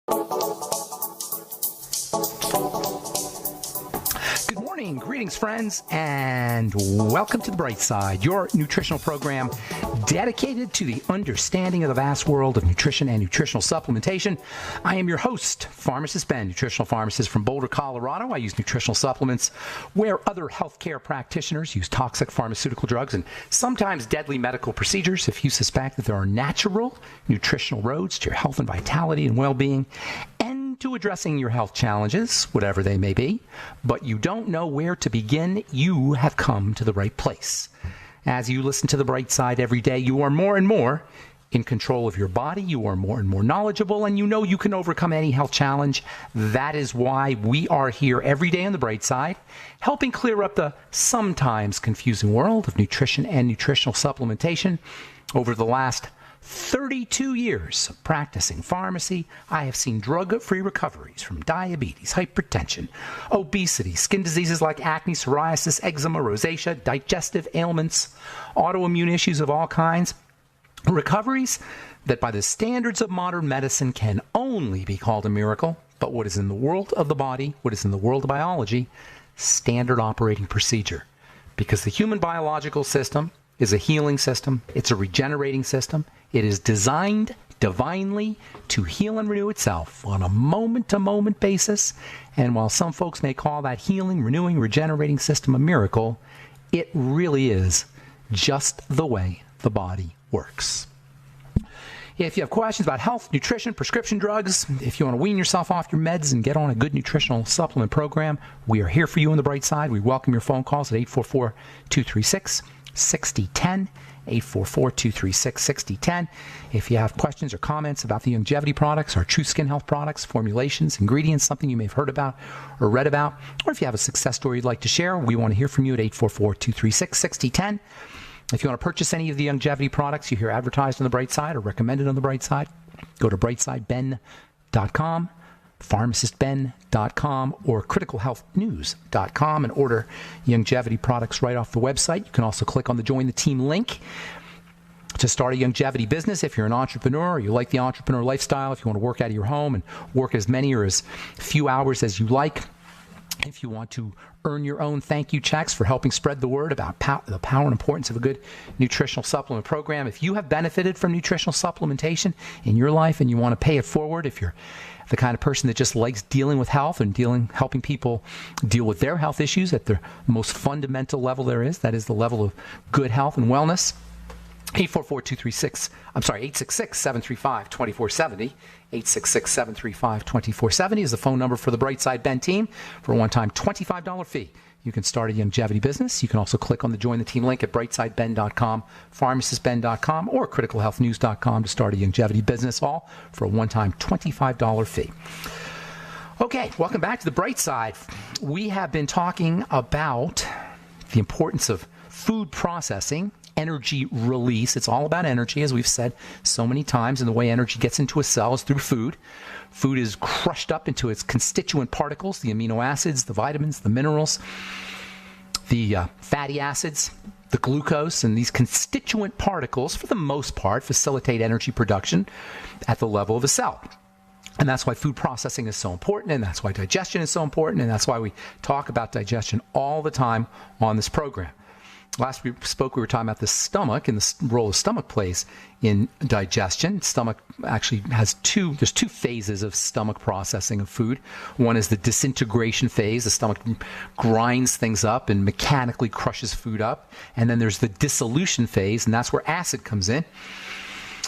Good morning, greetings, friends, and welcome to The Bright Side, your nutritional program dedicated to the understanding of the vast world of nutrition and nutritional supplementation. I am your host, Pharmacist Ben, nutritional pharmacist from Boulder, Colorado. I use nutritional supplements where other healthcare practitioners use toxic pharmaceutical drugs and sometimes deadly medical procedures. If you suspect that there are natural nutritional roads to your health and vitality and well-being, and to addressing your health challenges, whatever they may be, but you don't know where to begin, you have come to the right place. As you listen to The Bright Side every day, you are more and more in control of your body, you are more and more knowledgeable, and you know you can overcome any health challenge. That is why we are here every day on The Bright Side, helping clear up the sometimes confusing world of nutrition and nutritional supplementation. Over the last 32 years of practicing pharmacy, I have seen drug-free recoveries from diabetes, hypertension, obesity, skin diseases like acne, psoriasis, eczema, rosacea, digestive ailments, autoimmune issues of all kinds. Recoveries that by the standards of modern medicine can only be called a miracle, but what is in the world of the body, what is in the world of biology, standard operating procedure. Because the human biological system is a healing system, it's a regenerating system. It is designed divinely to heal and renew itself on a moment-to-moment basis. And while some folks may call that healing, renewing, regenerating system a miracle, it really is just the way the body works. If you have questions about health, nutrition, prescription drugs, if you want to wean yourself off your meds and get on a good nutritional supplement program, we are here for you on The Bright Side. We welcome your phone calls at 844-236-6010. 844-236-6010. If you have questions or comments about the longevity products, our True Skin Health products, formulations, ingredients, something you may have heard about or read about, or if you have a success story you'd like to share, we want to hear from you at 844-236-6010. If you want to purchase any of the longevity products you hear advertised on The Bright Side or recommended on The Bright Side, go to brightsideben.com, pharmacistben.com, or criticalhealthnews.com and order longevity products right off the website. You can also click on the Join the Team link to start a longevity business if you're an entrepreneur or you like the entrepreneur lifestyle, if you want to work out of your home and work as many or as few hours as you like. If you want to earn your own thank you checks for helping spread the word about the power and importance of a good nutritional supplement program. If you have benefited from nutritional supplementation in your life and you want to pay it forward, if you're the kind of person that just likes dealing with health and helping people deal with their health issues at the most fundamental level there is, that is the level of good health and wellness, 866-735-2470. 866-735-2470 is the phone number for the Bright Side Ben team for a one-time $25 fee. You can start a longevity business. You can also click on the Join the Team link at brightsideben.com, pharmacistben.com, or criticalhealthnews.com to start a longevity business, all for a one-time $25 fee. Okay, welcome back to the Bright Side. We have been talking about the importance of food processing, energy release. It's all about energy, as we've said so many times, and the way energy gets into a cell is through food. Food is crushed up into its constituent particles, the amino acids, the vitamins, the minerals, the fatty acids, the glucose, and these constituent particles, for the most part, facilitate energy production at the level of a cell. And that's why food processing is so important, and that's why digestion is so important, and that's why we talk about digestion all the time on this program. Last we spoke, we were talking about the stomach and the role the stomach plays in digestion. Stomach actually has there's two phases of stomach processing of food. One is the disintegration phase. The stomach grinds things up and mechanically crushes food up. And then there's the dissolution phase, and that's where acid comes in.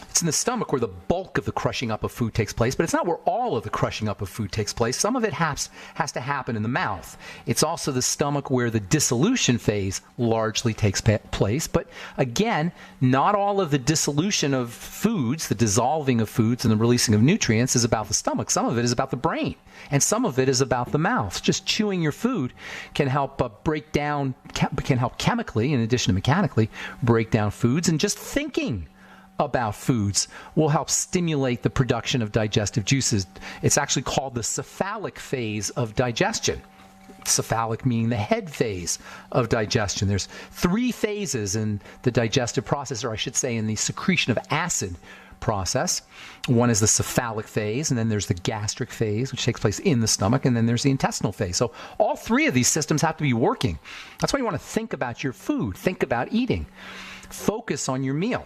It's in the stomach where the bulk of the crushing up of food takes place, but it's not where all of the crushing up of food takes place. Some of it has to happen in the mouth. It's also the stomach where the dissolution phase largely takes place. But again, not all of the dissolution of foods, the dissolving of foods and the releasing of nutrients is about the stomach. Some of it is about the brain, and some of it is about the mouth. Just chewing your food can help can help chemically, in addition to mechanically, break down foods, and just thinking about foods will help stimulate the production of digestive juices. It's actually called the cephalic phase of digestion. Cephalic meaning the head phase of digestion. There's 3 phases in the digestive process, or I should say in the secretion of acid process. One is the cephalic phase, and then there's the gastric phase, which takes place in the stomach, and then there's the intestinal phase. So all three of these systems have to be working. That's why you want to think about your food, think about eating, focus on your meal.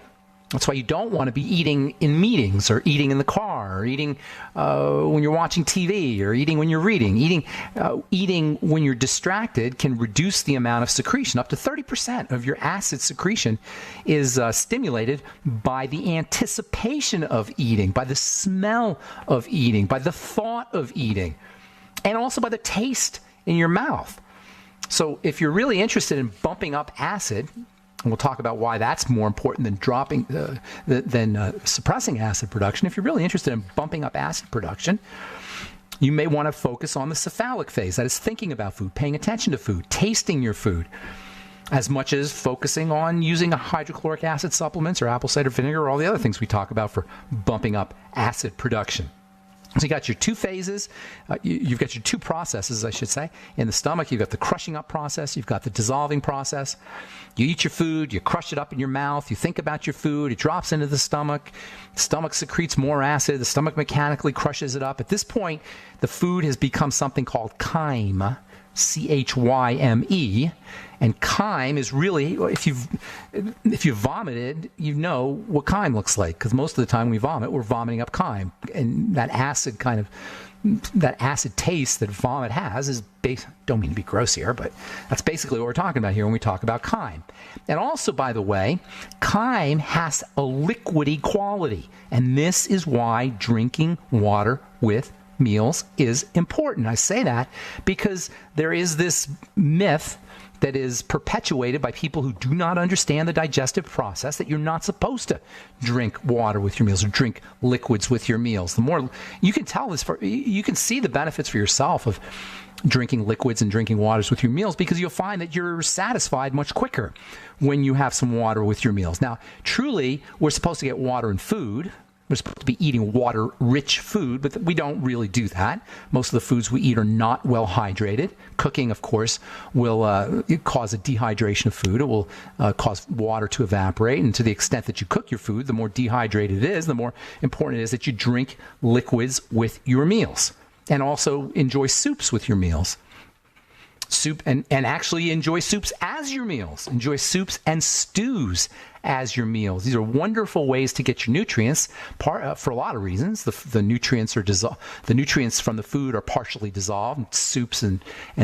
That's why you don't want to be eating in meetings or eating in the car or eating when you're watching TV or eating when you're reading. Eating when you're distracted can reduce the amount of secretion. Up to 30% of your acid secretion is stimulated by the anticipation of eating, by the smell of eating, by the thought of eating, and also by the taste in your mouth. So if you're really interested in bumping up acid, and we'll talk about why that's more important than suppressing acid production. If you're really interested in bumping up acid production, you may want to focus on the cephalic phase. That is thinking about food, paying attention to food, tasting your food, as much as focusing on using hydrochloric acid supplements or apple cider vinegar or all the other things we talk about for bumping up acid production. So you got your two phases, you've got your two processes, I should say. In the stomach, you've got the crushing up process, you've got the dissolving process. You eat your food, you crush it up in your mouth, you think about your food, it drops into the stomach secretes more acid, the stomach mechanically crushes it up. At this point, the food has become something called chyme, C-H-Y-M-E, and chyme is really, if you've vomited, you know what chyme looks like, because most of the time we vomit, we're vomiting up chyme, and that acid taste that vomit has is don't mean to be gross here, but that's basically what we're talking about here when we talk about chyme. And also, by the way, chyme has a liquidy quality, and this is why drinking water with meals is important. I say that because there is this myth that is perpetuated by people who do not understand the digestive process that you're not supposed to drink water with your meals or drink liquids with your meals. The more you can tell this, you can see the benefits for yourself of drinking liquids and drinking waters with your meals, because you'll find that you're satisfied much quicker when you have some water with your meals. Now, truly, we're supposed to get water and food. We're supposed to be eating water-rich food, but we don't really do that. Most of the foods we eat are not well hydrated. Cooking, of course, will cause a dehydration of food. It will cause water to evaporate, and to the extent that you cook your food, the more dehydrated it is, the more important it is that you drink liquids with your meals, and also enjoy soups with your meals. Soup and actually enjoy soups as your meals. Enjoy soups and stews as your meals. These are wonderful ways to get your nutrients for a lot of reasons. The nutrients the nutrients from the food are partially dissolved. Soups and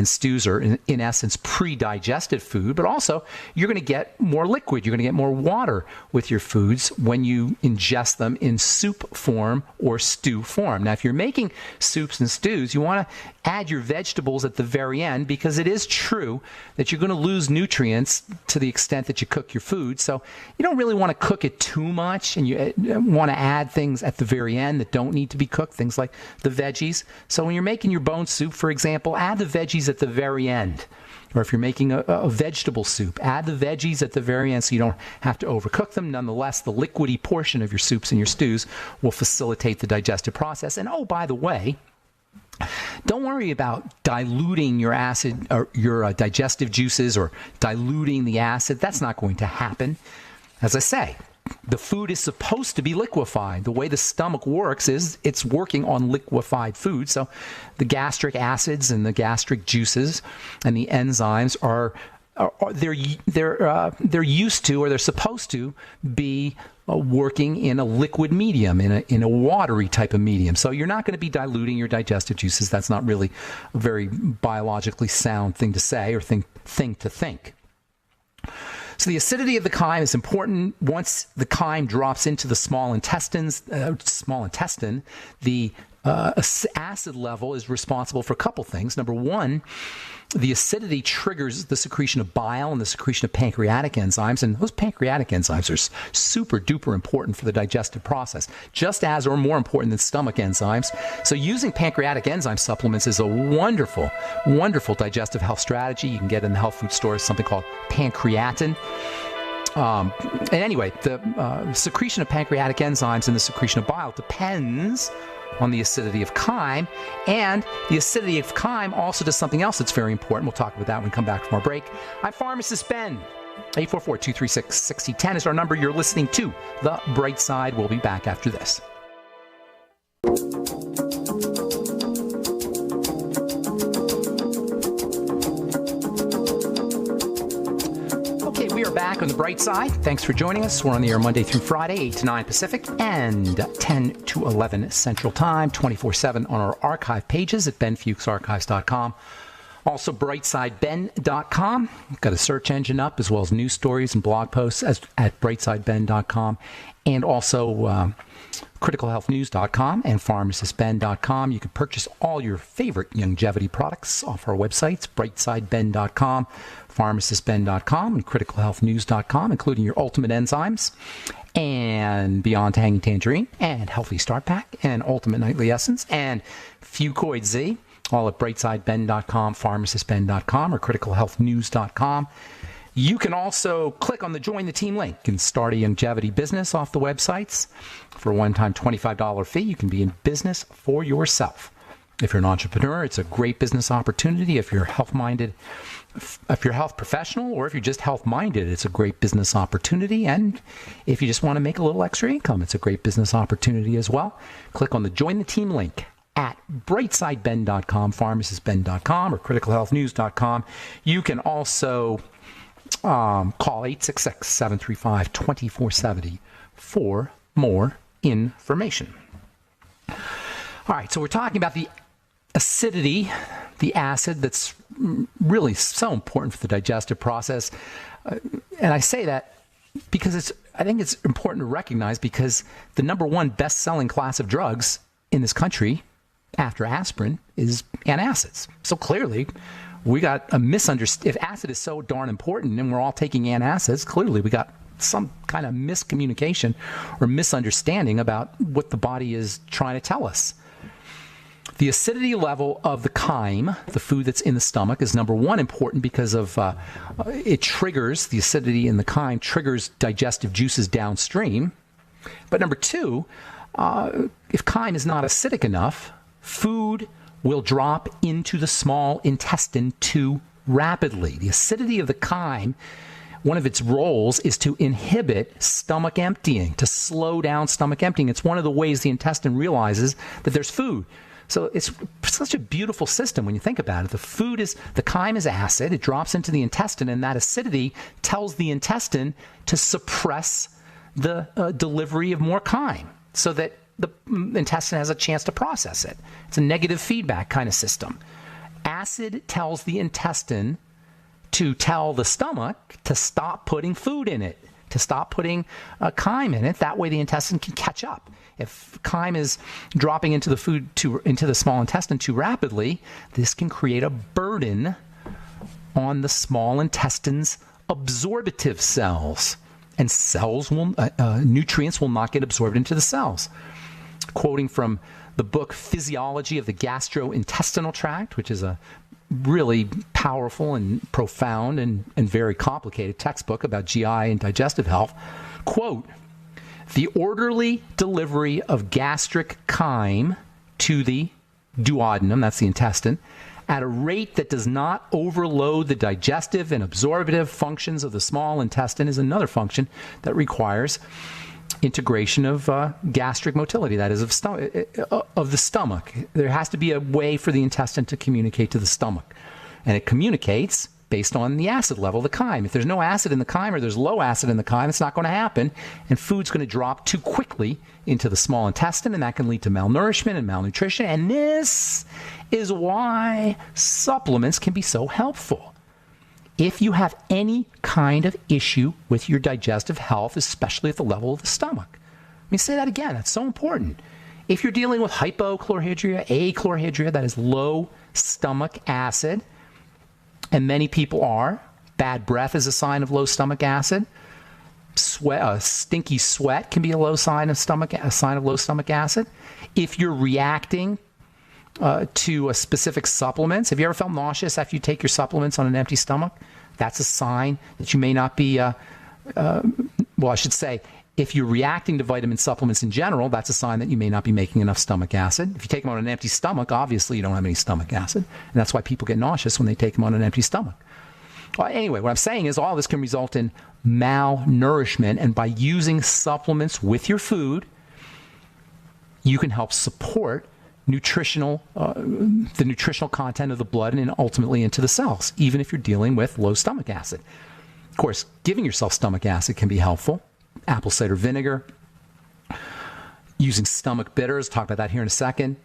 stews are in essence pre-digested food, but also you're going to get more liquid. You're going to get more water with your foods when you ingest them in soup form or stew form. Now, if you're making soups and stews, you want to add your vegetables at the very end, because it is true that you're going to lose nutrients to the extent that you cook your food. So you don't really want to cook it too much, and you want to add things at the very end that don't need to be cooked, things like the veggies. So when you're making your bone soup, for example, add the veggies at the very end. Or if you're making a vegetable soup, add the veggies at the very end so you don't have to overcook them. Nonetheless, the liquidy portion of your soups and your stews will facilitate the digestive process. And oh, by the way, don't worry about diluting your acid or your digestive juices or diluting the acid. That's not going to happen. As I say, the food is supposed to be liquefied. The way the stomach works is it's working on liquefied food. So the gastric acids and the gastric juices and the enzymes they're used to, or they're supposed to be working in a liquid medium, in a watery type of medium. So you're not going to be diluting your digestive juices. That's not really a very biologically sound thing to say or thing to think. So the acidity of the chyme is important. Once the chyme drops into the small intestine, the acid level is responsible for a couple things. Number one, the acidity triggers the secretion of bile and the secretion of pancreatic enzymes, and those pancreatic enzymes are super duper important for the digestive process, just as or more important than stomach enzymes. So using pancreatic enzyme supplements is a wonderful, wonderful digestive health strategy. You can get in the health food store something called pancreatin. And anyway, the secretion of pancreatic enzymes and the secretion of bile depends on the acidity of chyme, and the acidity of chyme also does something else that's very important. We'll talk about that when we come back from our break. I'm Pharmacist Ben. 844-236-6010 is our number. You're listening to The Bright Side. We'll be back after this. Okay, we are back on The Bright Side. Thanks for joining us. We're on the air Monday through Friday, 8 to 9 Pacific and 10 to 11 Central Time, 24/7 on our archive pages at benfuchsarchives.com. Also, brightsideben.com. We've got a search engine up, as well as news stories and blog posts at brightsideben.com. And also criticalhealthnews.com and pharmacistben.com. You can purchase all your favorite longevity products off our websites, brightsideben.com, pharmacistben.com, and criticalhealthnews.com, including your ultimate enzymes and Beyond Tangy Tangerine and Healthy Start Pack and Ultimate Nightly Essence and Fucoid Z. All at brightsideben.com, pharmacistben.com, or criticalhealthnews.com. You can also click on the Join the Team link and start a longevity business off the websites. For a one-time $25 fee, you can be in business for yourself. If you're an entrepreneur, it's a great business opportunity. If you're health-minded, if you're a health professional, or if you're just health-minded, it's a great business opportunity. And if you just want to make a little extra income, it's a great business opportunity as well. Click on the Join the Team link at brightsideben.com, pharmacistben.com, or criticalhealthnews.com. You can also call 866-735-2470 for more information. All right, so we're talking about the acidity, the acid that's really so important for the digestive process. And I say that because I think it's important to recognize, because the number one best-selling class of drugs in this country after aspirin is antacids. So clearly, we got a misunderstanding. If acid is so darn important and we're all taking antacids, clearly we got some kind of miscommunication or misunderstanding about what the body is trying to tell us. The acidity level of the chyme, the food that's in the stomach, is number one important because of it triggers, the acidity in the chyme triggers digestive juices downstream. But number two, if chyme is not acidic enough, food will drop into the small intestine too rapidly. The acidity of the chyme, one of its roles is to inhibit stomach emptying, to slow down stomach emptying. It's one of the ways the intestine realizes that there's food. So it's such a beautiful system when you think about it. The chyme is acid, it drops into the intestine, and that acidity tells the intestine to suppress the delivery of more chyme so that the intestine has a chance to process it. It's a negative feedback kind of system. Acid tells the intestine to tell the stomach to stop putting food in it, to stop putting chyme in it. That way the intestine can catch up. If chyme is dropping into the into the small intestine too rapidly, this can create a burden on the small intestine's absorptive cells, and nutrients will not get absorbed into the cells. Quoting from the book Physiology of the Gastrointestinal Tract, which is a really powerful and profound and very complicated textbook about GI and digestive health, quote, "The orderly delivery of gastric chyme to the duodenum," that's the intestine, "at a rate that does not overload the digestive and absorptive functions of the small intestine is another function that requires integration of gastric motility, that is, of the stomach. There has to be a way for the intestine to communicate to the stomach. And it communicates based on the acid level of the chyme. If there's no acid in the chyme, or there's low acid in the chyme, it's not going to happen, and food's going to drop too quickly into the small intestine, and that can lead to malnourishment and malnutrition. And this is why supplements can be so helpful. If you have any kind of issue with your digestive health, especially at the level of the stomach. Let me say that again. That's so important. If you're dealing with hypochlorhydria, achlorhydria, that is low stomach acid, and many people are, bad breath is a sign of low stomach acid. Stinky sweat can be a sign of low stomach acid. If you're reacting to specific supplements. Have you ever felt nauseous after you take your supplements on an empty stomach? That's a sign that you may not be, I should say, if you're reacting to vitamin supplements in general, that's a sign that you may not be making enough stomach acid. If you take them on an empty stomach, obviously you don't have any stomach acid. And that's why people get nauseous when they take them on an empty stomach. Anyway, what I'm saying is all this can result in malnourishment, and by using supplements with your food, you can help support the nutritional content of the blood and ultimately into the cells, even if you're dealing with low stomach acid. Of course, giving yourself stomach acid can be helpful. Apple cider vinegar, using stomach bitters, talk about that here in a second.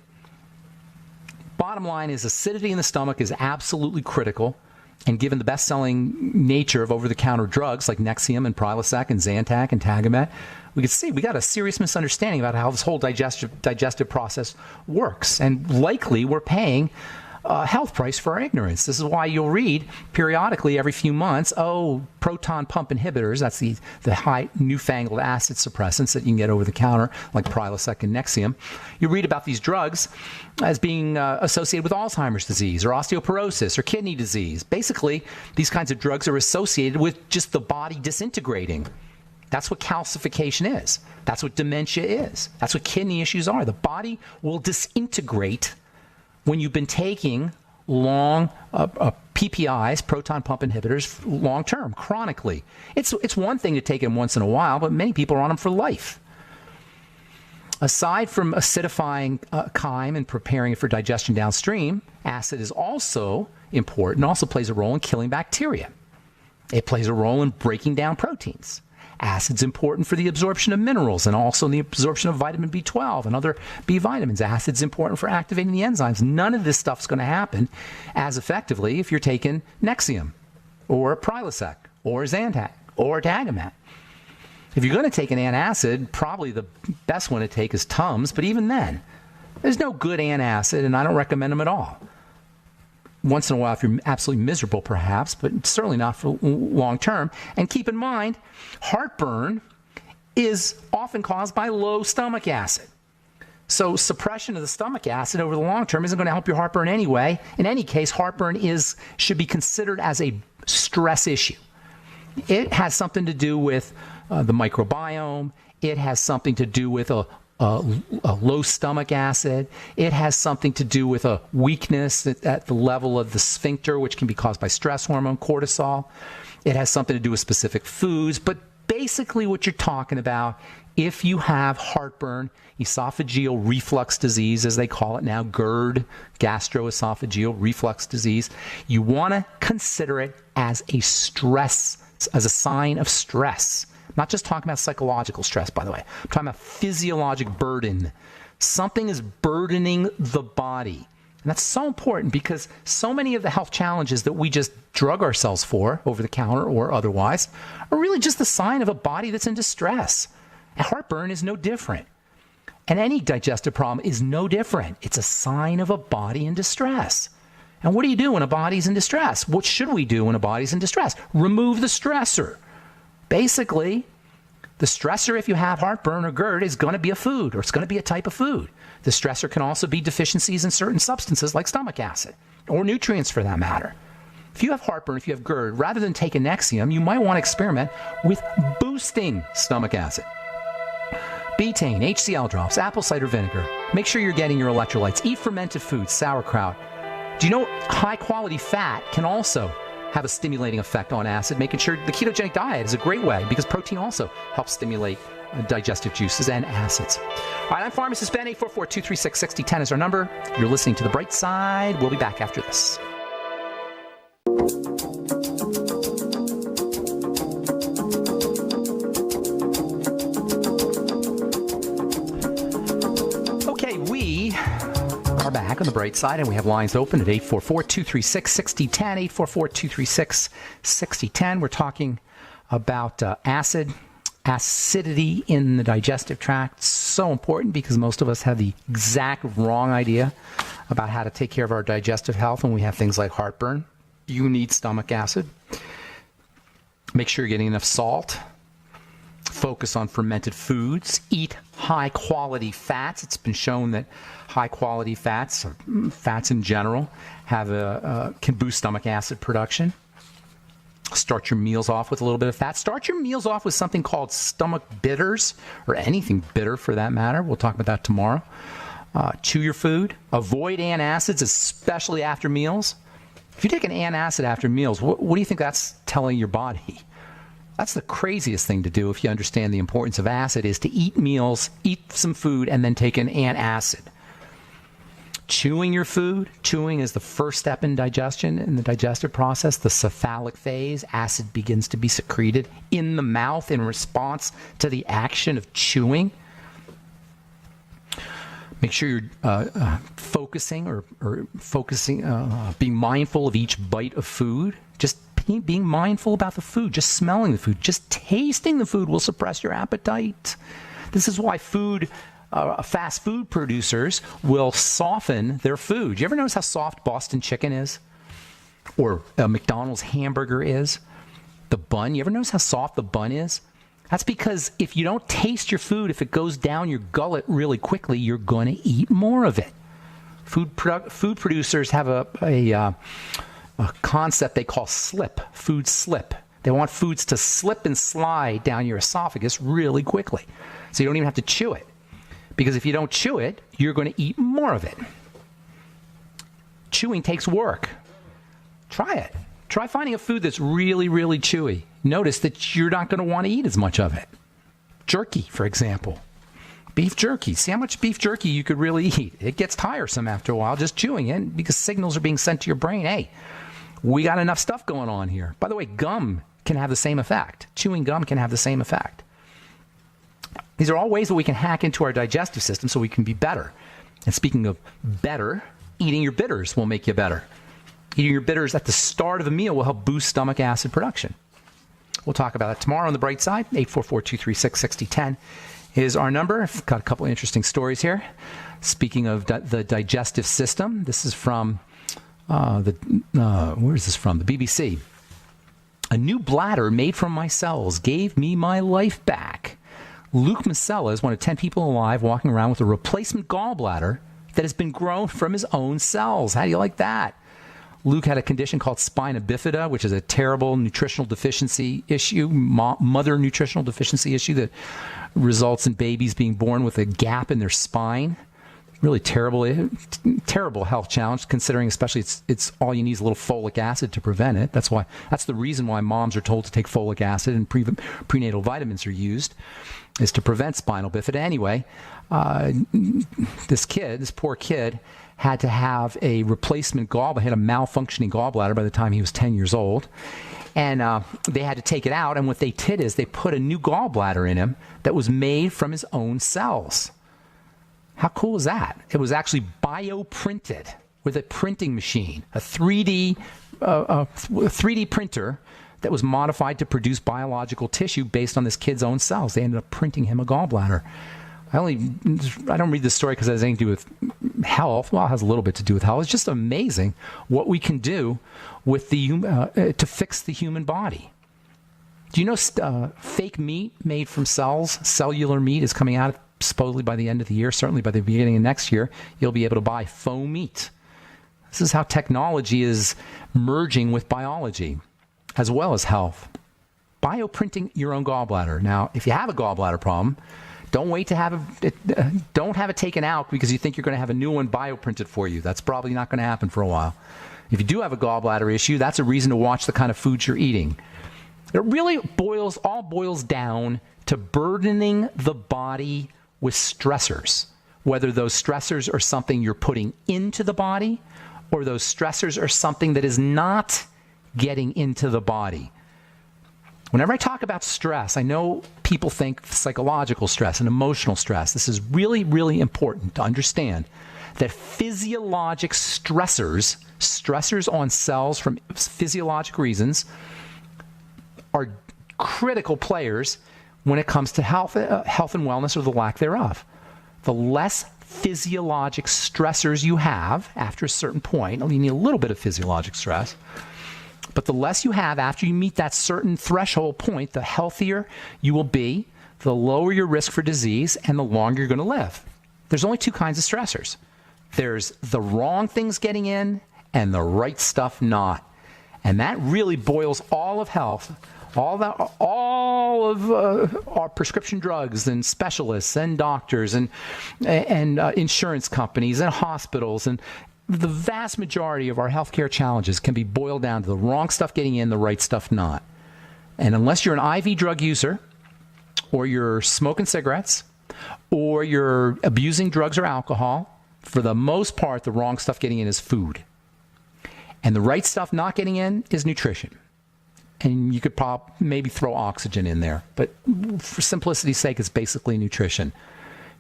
Bottom line is acidity in the stomach is absolutely critical. And given the best-selling nature of over-the-counter drugs like Nexium and Prilosec and Zantac and Tagamet, we can see we got a serious misunderstanding about how this whole digestive process works. And likely we're paying a health price for our ignorance. This is why you'll read periodically every few months, proton pump inhibitors, that's the high newfangled acid suppressants that you can get over the counter, like Prilosec and Nexium. You read about these drugs as being associated with Alzheimer's disease or osteoporosis or kidney disease. Basically, these kinds of drugs are associated with just the body disintegrating. That's what calcification is. That's what dementia is. That's what kidney issues are. The body will disintegrate when you've been taking long PPIs, proton pump inhibitors, long term, chronically. It's one thing to take them once in a while, but many people are on them for life. Aside from acidifying chyme and preparing it for digestion downstream, acid is also important, also plays a role in killing bacteria. It plays a role in breaking down proteins. Acid's important for the absorption of minerals and also the absorption of vitamin B12 and other B vitamins. Acid's important for activating the enzymes. None of this stuff's going to happen as effectively if you're taking Nexium or Prilosec or Zantac or Tagamet. If you're going to take an antacid, probably the best one to take is Tums, but even then, there's no good antacid, and I don't recommend them at all. Once in a while, if you're absolutely miserable, perhaps, but certainly not for long term. And keep in mind, heartburn is often caused by low stomach acid. So suppression of the stomach acid over the long term isn't going to help your heartburn anyway. In any case, heartburn should be considered as a stress issue. It has something to do with the microbiome. It has something to do with a low stomach acid. It has something to do with a weakness at the level of the sphincter, which can be caused by stress hormone, cortisol. It has something to do with specific foods. But basically what you're talking about, if you have heartburn, esophageal reflux disease, as they call it now, GERD, gastroesophageal reflux disease, you want to consider it as a sign of stress. I'm not just talking about psychological stress, by the way. I'm talking about physiologic burden. Something is burdening the body. And that's so important because so many of the health challenges that we just drug ourselves for, over the counter or otherwise, are really just the sign of a body that's in distress. And heartburn is no different. And any digestive problem is no different. It's a sign of a body in distress. And what do you do when a body's in distress? What should we do when a body's in distress? Remove the stressor. Basically, the stressor, if you have heartburn or GERD, is going to be a food, or it's going to be a type of food. The stressor can also be deficiencies in certain substances like stomach acid, or nutrients for that matter. If you have heartburn, if you have GERD, rather than take a Nexium, you might want to experiment with boosting stomach acid. Betaine, HCl drops, apple cider vinegar. Make sure you're getting your electrolytes. Eat fermented foods, sauerkraut. Do you know high-quality fat can also have a stimulating effect on acid? Making sure the ketogenic diet is a great way because protein also helps stimulate digestive juices and acids. All right, I'm Pharmacist Ben. 844-236-6010 is our number. You're listening to The Bright Side. We'll be back after this. Okay, we are back on The Bright Side, and we have lines open at 844-236-6010, 844-236-6010. We're talking about acidity in the digestive tract. So important because most of us have the exact wrong idea about how to take care of our digestive health when we have things like heartburn. You need stomach acid. Make sure you're getting enough salt. Focus on fermented foods. Eat high-quality fats. It's been shown that high-quality fats, or fats in general, can boost stomach acid production. Start your meals off with a little bit of fat. Start your meals off with something called stomach bitters, or anything bitter for that matter. We'll talk about that tomorrow. Chew your food. Avoid antacids, especially after meals. If you take an antacid after meals, what do you think that's telling your body? That's the craziest thing to do if you understand the importance of acid, is to eat meals, eat some food, and then take an antacid. Chewing your food. Chewing is the first step in digestion, in the digestive process, the cephalic phase. Acid begins to be secreted in the mouth in response to the action of chewing. Make sure you're focusing, being mindful of each bite of food. Just being mindful about the food, just smelling the food, just tasting the food will suppress your appetite. This is why fast food producers will soften their food. You ever notice how soft Boston chicken is? Or a McDonald's hamburger is? The bun, you ever notice how soft the bun is? That's because if you don't taste your food, if it goes down your gullet really quickly, you're going to eat more of it. Food producers have a concept they call food slip. They want foods to slip and slide down your esophagus really quickly. So you don't even have to chew it. Because if you don't chew it, you're going to eat more of it. Chewing takes work. Try it. Try finding a food that's really, really chewy. Notice that you're not going to want to eat as much of it. Jerky, for example. Beef jerky. See how much beef jerky you could really eat. It gets tiresome after a while just chewing it because signals are being sent to your brain. Hey, we got enough stuff going on here. By the way, gum can have the same effect. Chewing gum can have the same effect. These are all ways that we can hack into our digestive system so we can be better. And speaking of better, eating your bitters will make you better. Eating your bitters at the start of a meal will help boost stomach acid production. We'll talk about it tomorrow on the bright side. 844-236-6010 is our number. I've got a couple of interesting stories here. Speaking of the digestive system, this is from where is this from? The BBC. A new bladder made from my cells gave me my life back. Luke Masella is one of 10 people alive walking around with a replacement gallbladder that has been grown from his own cells. How do you like that? Luke had a condition called spina bifida, which is a terrible nutritional deficiency issue, mother nutritional deficiency issue that results in babies being born with a gap in their spine. Really terrible health challenge, considering especially it's all you need is a little folic acid to prevent it. That's the reason why moms are told to take folic acid and prenatal vitamins are used, is to prevent spinal bifida. Anyway, this poor kid, had to have a replacement gallbladder. He had a malfunctioning gallbladder by the time he was 10 years old. And they had to take it out. And what they did is they put a new gallbladder in him that was made from his own cells. How cool is that? It was actually bioprinted with a printing machine, a 3D printer that was modified to produce biological tissue based on this kid's own cells. They ended up printing him a gallbladder. I don't read this story because it has anything to do with health. Well, it has a little bit to do with health. It's just amazing what we can do with to fix the human body. Do you know fake meat made from cells, cellular meat, is coming out supposedly by the end of the year? Certainly by the beginning of next year, you'll be able to buy faux meat. This is how technology is merging with biology as well as health. Bioprinting your own gallbladder. Now, if you have a gallbladder problem, don't wait to have it taken out because you think you're going to have a new one bioprinted for you. That's probably not going to happen for a while. If you do have a gallbladder issue, that's a reason to watch the kind of foods you're eating. It really boils down to burdening the body with stressors, whether those stressors are something you're putting into the body or those stressors are something that is not getting into the body. Whenever I talk about stress, I know people think psychological stress and emotional stress. This is really, really important to understand that physiologic stressors on cells from physiologic reasons are critical players when it comes to health and wellness or the lack thereof. The less physiologic stressors you have after a certain point, you need a little bit of physiologic stress, but the less you have after you meet that certain threshold point, the healthier you will be, the lower your risk for disease, and the longer you're going to live. There's only two kinds of stressors. There's the wrong things getting in and the right stuff not. And that really boils all of health, all of our prescription drugs and specialists and doctors and insurance companies and hospitals and the vast majority of our healthcare challenges can be boiled down to the wrong stuff getting in, the right stuff not. And unless you're an IV drug user, or you're smoking cigarettes, or you're abusing drugs or alcohol, for the most part, the wrong stuff getting in is food. And the right stuff not getting in is nutrition. And you could maybe throw oxygen in there. But for simplicity's sake, it's basically nutrition.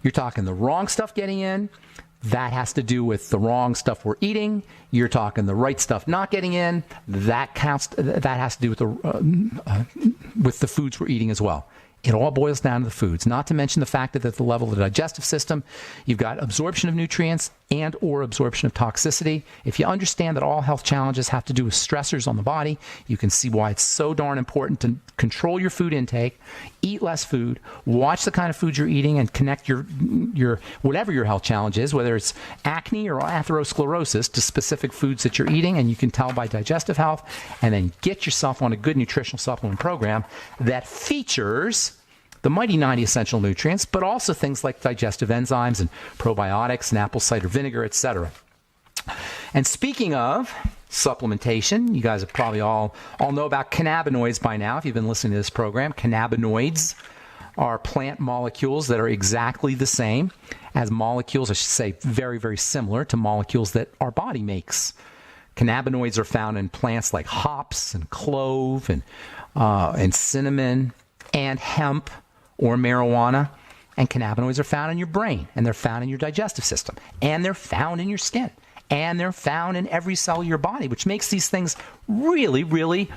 You're talking the wrong stuff getting in. That has to do with the wrong stuff we're eating. You're talking the right stuff not getting in. That has to do with the foods we're eating as well. It all boils down to the foods, not to mention the fact that at the level of the digestive system, you've got absorption of nutrients and or absorption of toxicity. If you understand that all health challenges have to do with stressors on the body, you can see why it's so darn important to control your food intake, eat less food, watch the kind of food you're eating, and connect your whatever your health challenge is, whether it's acne or atherosclerosis, to specific foods that you're eating, and you can tell by digestive health, and then get yourself on a good nutritional supplement program that features the mighty 90 essential nutrients, but also things like digestive enzymes and probiotics and apple cider vinegar, etc. And speaking of supplementation, you guys have probably all know about cannabinoids by now if you've been listening to this program. Cannabinoids are plant molecules that are exactly the same as molecules, I should say very, very similar to molecules that our body makes. Cannabinoids are found in plants like hops and clove and cinnamon and hemp or marijuana, and cannabinoids are found in your brain, and they're found in your digestive system, and they're found in your skin, and they're found in every cell of your body, which makes these things really, really,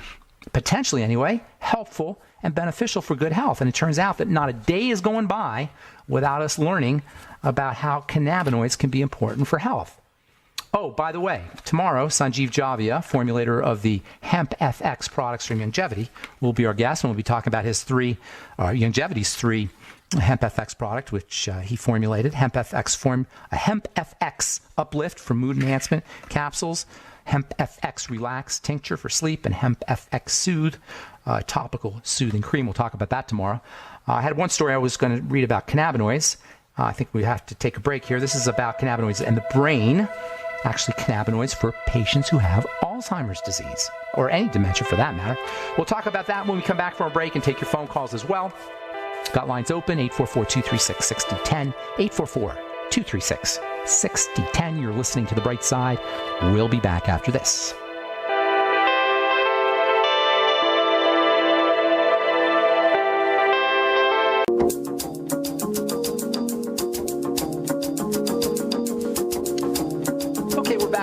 potentially anyway, helpful and beneficial for good health. And it turns out that not a day is going by without us learning about how cannabinoids can be important for health. Oh, by the way, tomorrow, Sanjeev Javia, formulator of the Hemp FX products from Youngevity, will be our guest, and we'll be talking about his Youngevity's three Hemp FX product, which he formulated. Hemp FX Uplift for mood enhancement capsules, Hemp FX Relax tincture for sleep, and Hemp FX Soothe topical soothing cream. We'll talk about that tomorrow. I had one story I was going to read about cannabinoids. I think we have to take a break here. This is about cannabinoids and the brain. Actually, cannabinoids for patients who have Alzheimer's disease, or any dementia for that matter. We'll talk about that when we come back from our break and take your phone calls as well. Got lines open, 844-236-6010, 844-236-6010. You're listening to The Bright Side. We'll be back after this.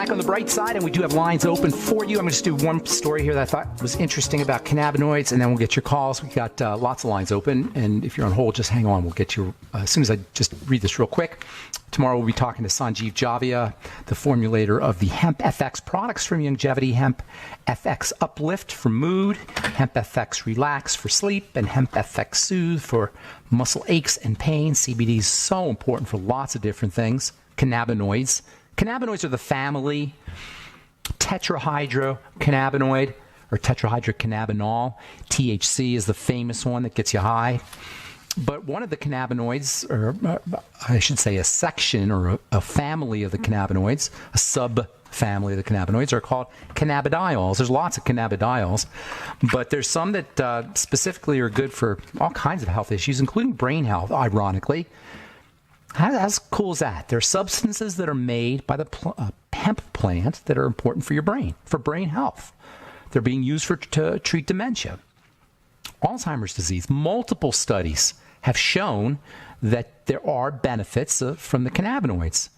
On the bright side, and we do have lines open for you. I'm going to just do one story here that I thought was interesting about cannabinoids, and then we'll get your calls. We got lots of lines open, and if you're on hold, just hang on. We'll get you as soon as I just read this real quick. Tomorrow we'll be talking to Sanjeev Javia, the formulator of the Hemp FX products from Youngevity, Hemp FX Uplift for mood, Hemp FX Relax for sleep, and Hemp FX Soothe for muscle aches and pain. CBD is so important for lots of different things. Cannabinoids. Cannabinoids are the family tetrahydrocannabinoid or tetrahydrocannabinol. THC is the famous one that gets you high. But one of the cannabinoids, or I should say a section or a family of the cannabinoids, a subfamily of the cannabinoids, are called cannabidiols. There's lots of cannabidiols, but there's some that specifically are good for all kinds of health issues, including brain health, ironically. How cool is that? There are substances that are made by the hemp plant that are important for your brain, for brain health. They're being used to treat dementia. Alzheimer's disease. Multiple studies have shown that there are benefits from the cannabinoids,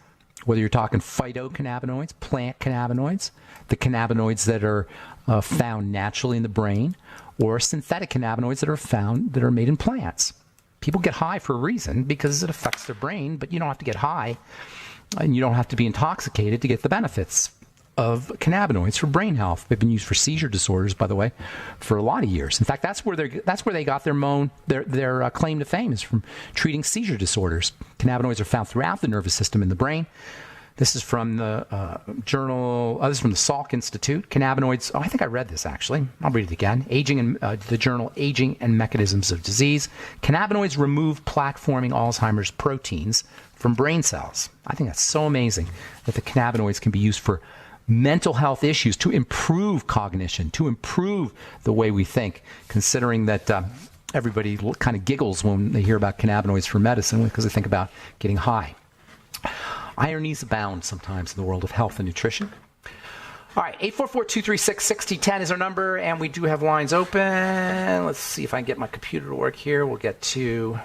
whether you're talking phytocannabinoids, plant cannabinoids, the cannabinoids that are found naturally in the brain, or synthetic cannabinoids that are made in plants. People get high for a reason, because it affects their brain, but you don't have to get high, and you don't have to be intoxicated to get the benefits of cannabinoids for brain health. They've been used for seizure disorders, by the way, for a lot of years. In fact, that's where they got their claim to fame, is from treating seizure disorders. Cannabinoids are found throughout the nervous system in the brain. This is from the this is from the Salk Institute. Cannabinoids, I think I read this actually. I'll read it again. The journal Aging and Mechanisms of Disease. Cannabinoids remove plaque-forming Alzheimer's proteins from brain cells. I think that's so amazing that the cannabinoids can be used for mental health issues, to improve cognition, to improve the way we think, considering that everybody kind of giggles when they hear about cannabinoids for medicine because they think about getting high. Ironies abound sometimes in the world of health and nutrition. All right, 844-236-6010 is our number, and we do have lines open. Let's see if I can get my computer to work here. We'll get to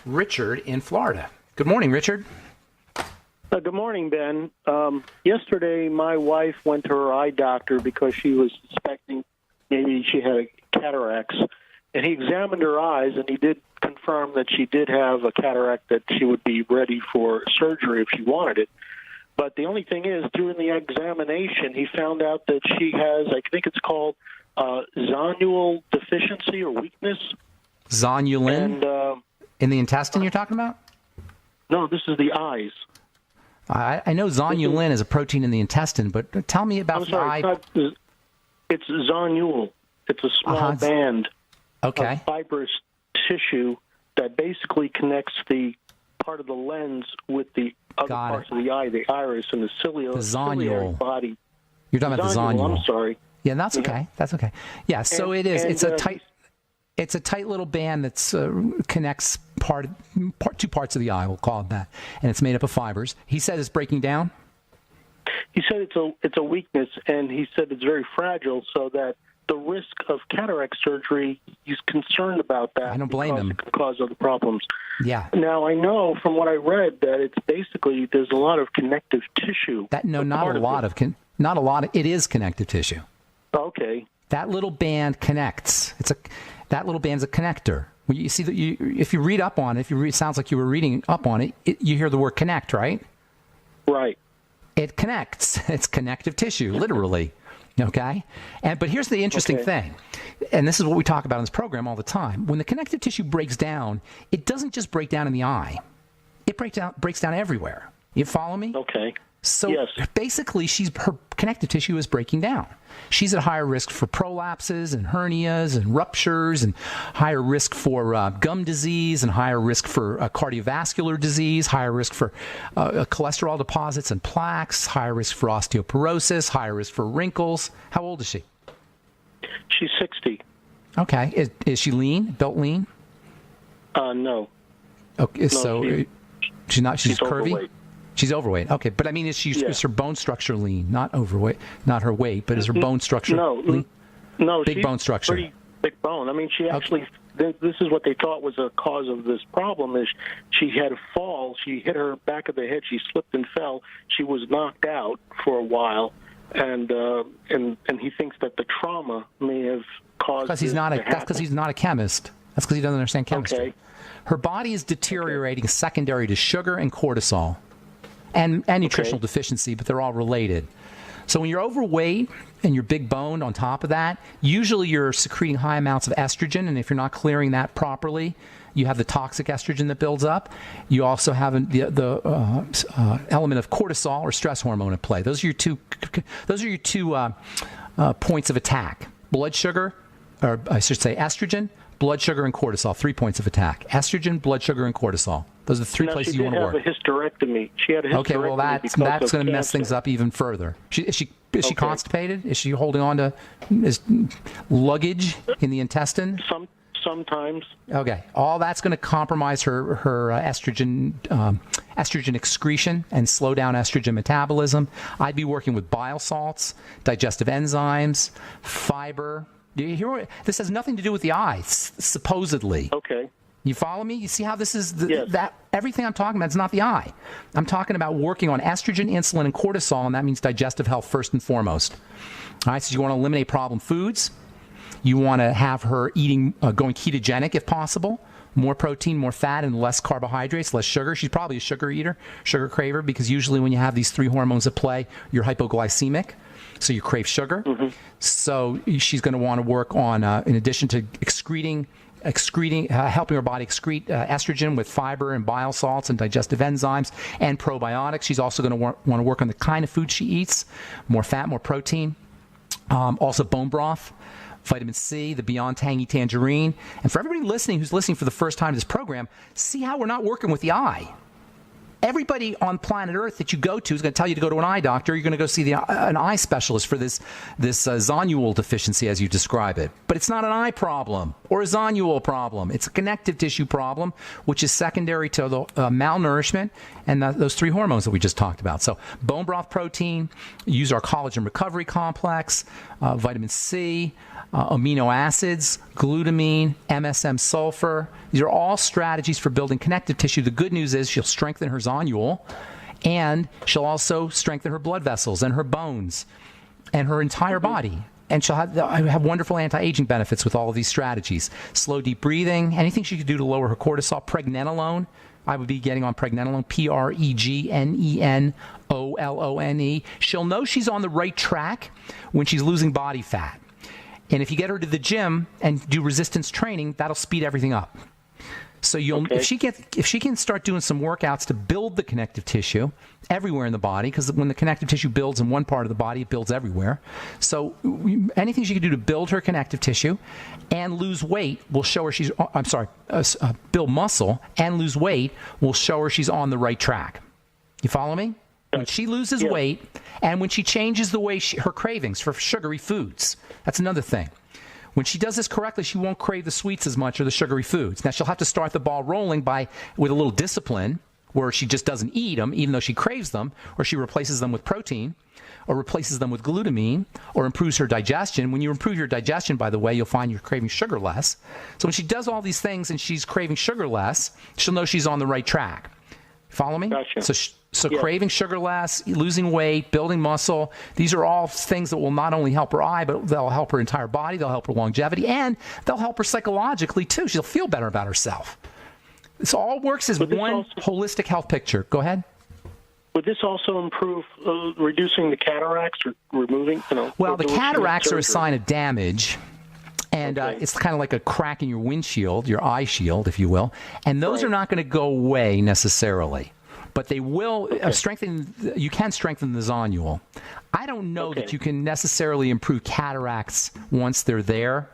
Richard in Florida. Good morning, Richard. Good morning, Ben. Yesterday, my wife went to her eye doctor because she was suspecting maybe she had cataracts. And he examined her eyes, and he did confirm that she did have a cataract, that she would be ready for surgery if she wanted it. But the only thing is, during the examination, he found out that she has, I think it's called zonule deficiency or weakness. Zonulin? And, in the intestine you're talking about? No, this is the eyes. I know zonulin is a protein in the intestine, but tell me about the eye. It's zonule. It's a small band of fibrous tissue that basically connects the part of the lens with the other parts of the eye, the iris and the ciliary body. You're talking about the zonule. I'm sorry. Yeah, that's okay. That's okay. Yeah, so it is. It's a tight little band that connects two parts of the eye. We'll call it that, and it's made up of fibers. He said it's breaking down. He said it's a weakness, and he said it's very fragile, so that the risk of cataract surgery, he's concerned about that. I don't blame him. It can cause other problems. Yeah. Now, I know from what I read that it's basically there's a lot of connective tissue. Not a lot. It is connective tissue. Okay. That little band connects. That little band's a connector. When you see that, if you read up on it, it sounds like you were reading up on it. You hear the word connect, right? Right. It connects. It's connective tissue, literally. Okay? But here's the interesting thing, and this is what we talk about in this program all the time. When the connective tissue breaks down, it doesn't just break down in the eye. It breaks down everywhere. You follow me? Okay. So basically, her connective tissue is breaking down. She's at higher risk for prolapses and hernias and ruptures, and higher risk for gum disease, and higher risk for cardiovascular disease, higher risk for cholesterol deposits and plaques, higher risk for osteoporosis, higher risk for wrinkles. How old is she? She's 60. Okay. Is she lean? Built lean? No. Okay. No, so she's not. She's curvy. Overweight. She's overweight. Okay, but I mean, is her bone structure lean? Not overweight, not her weight, but is her bone structure lean? No, big bone structure. Pretty big bone. I mean, she actually. This is what they thought was a cause of this problem. Is she had a fall? She hit her back of the head. She slipped and fell. She was knocked out for a while, and he thinks that the trauma may have caused. That's because he's not a chemist. That's because he doesn't understand chemistry. Okay. Her body is deteriorating secondary to sugar and cortisol. And nutritional deficiency, but they're all related. So when you're overweight and you're big boned on top of that, usually you're secreting high amounts of estrogen, and if you're not clearing that properly, you have the toxic estrogen that builds up. You also have the element of cortisol or stress hormone at play. Those are your two points of attack: blood sugar, or I should say estrogen, blood sugar, and cortisol. 3 points of attack: estrogen, blood sugar, and cortisol. Those are the three places you want to work. She did have a hysterectomy. She had a hysterectomy. Okay, well that's going to mess things up even further. Is she constipated? Is she holding on to luggage in the intestine? Sometimes. Okay, all that's going to compromise her estrogen excretion and slow down estrogen metabolism. I'd be working with bile salts, digestive enzymes, fiber. Do you hear? This has nothing to do with the eyes, supposedly. Okay. You follow me? You see how this is that everything I'm talking about is not the eye. I'm talking about working on estrogen, insulin, and cortisol, and that means digestive health first and foremost. All right, so you want to eliminate problem foods. You want to have her eating, going ketogenic if possible. More protein, more fat, and less carbohydrates, less sugar. She's probably a sugar eater, sugar craver, because usually when you have these three hormones at play, you're hypoglycemic, so you crave sugar. Mm-hmm. So she's going to want to work on, in addition to helping her body excrete estrogen with fiber and bile salts and digestive enzymes and probiotics. She's also going to want to work on the kind of food she eats: more fat, more protein. Also bone broth, vitamin C, the Beyond Tangy Tangerine. And for everybody listening who's listening for the first time to this program, see how we're not working with the eye. everybody on planet Earth that you go to is going to tell you to go to an eye doctor. You're going to go see an eye specialist for this zonule deficiency, as you describe it. But it's not an eye problem or a zonule problem. It's a connective tissue problem, which is secondary to the malnourishment and those 3 hormones that we just talked about. So bone broth protein, use our collagen recovery complex, vitamin C, amino acids, glutamine, MSM sulfur. These are all strategies for building connective tissue. The good news is she'll strengthen her zonule, and she'll also strengthen her blood vessels and her bones and her entire body. And she'll have wonderful anti-aging benefits with all of these strategies. Slow, deep breathing, anything she could do to lower her cortisol. Pregnenolone, I would be getting on pregnenolone, Pregnenolone. She'll know she's on the right track when she's losing body fat. And if you get her to the gym and do resistance training, that'll speed everything up. So if she can start doing some workouts to build the connective tissue everywhere in the body, because when the connective tissue builds in one part of the body, it builds everywhere. So anything she can do to build her connective tissue and lose weight will show her build muscle and lose weight will show her she's on the right track. You follow me? When she loses weight and when she changes the way her cravings for sugary foods, that's another thing. When she does this correctly, she won't crave the sweets as much or the sugary foods. Now, she'll have to start the ball rolling with a little discipline where she just doesn't eat them, even though she craves them, or she replaces them with protein, or replaces them with glutamine, or improves her digestion. When you improve your digestion, by the way, you'll find you're craving sugar less. So when she does all these things and she's craving sugar less, she'll know she's on the right track. Follow me? Gotcha. So craving sugar less, losing weight, building muscle, these are all things that will not only help her eye, but they'll help her entire body, they'll help her longevity, and they'll help her psychologically, too. She'll feel better about herself. This all works as one holistic health picture. Go ahead. Would this also improve reducing the cataracts or removing? Well, the cataracts are a sign of damage. And it's kind of like a crack in your windshield, your eye shield, if you will. And those are not going to go away necessarily. But they will strengthen. You can strengthen the zonule. I don't know that you can necessarily improve cataracts once they're there.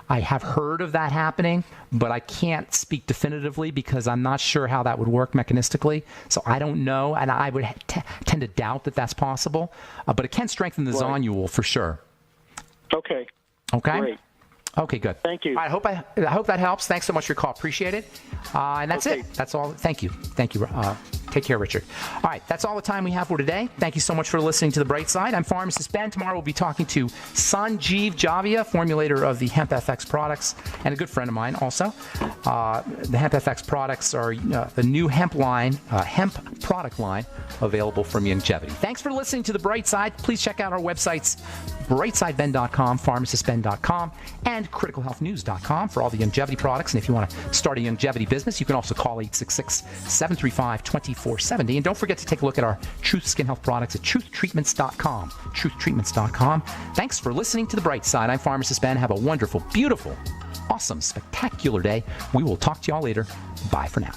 I have heard of that happening, but I can't speak definitively because I'm not sure how that would work mechanistically. So I don't know, and I would tend to doubt that that's possible. But it can strengthen the zonule for sure. Okay. Great. Okay, good. Thank you. I hope that helps. Thanks so much for your call. Appreciate it. And that's it. That's all. Thank you. Take care, Richard. All right, that's all the time we have for today. Thank you so much for listening to The Bright Side. I'm Pharmacist Ben. Tomorrow we'll be talking to Sanjeev Javia, formulator of the Hemp FX products, and a good friend of mine also. The Hemp FX products are the new hemp product line available from Youngevity. Thanks for listening to The Bright Side. Please check out our websites, brightsideben.com, pharmacistben.com, and criticalhealthnews.com for all the Youngevity products. And if you want to start a Youngevity business, you can also call 866-735-2470. And don't forget to take a look at our Truth Skin Health products at truthtreatments.com. Truthtreatments.com. Thanks for listening to The Bright Side. I'm Pharmacist Ben. Have a wonderful, beautiful, awesome, spectacular day. We will talk to y'all later. Bye for now.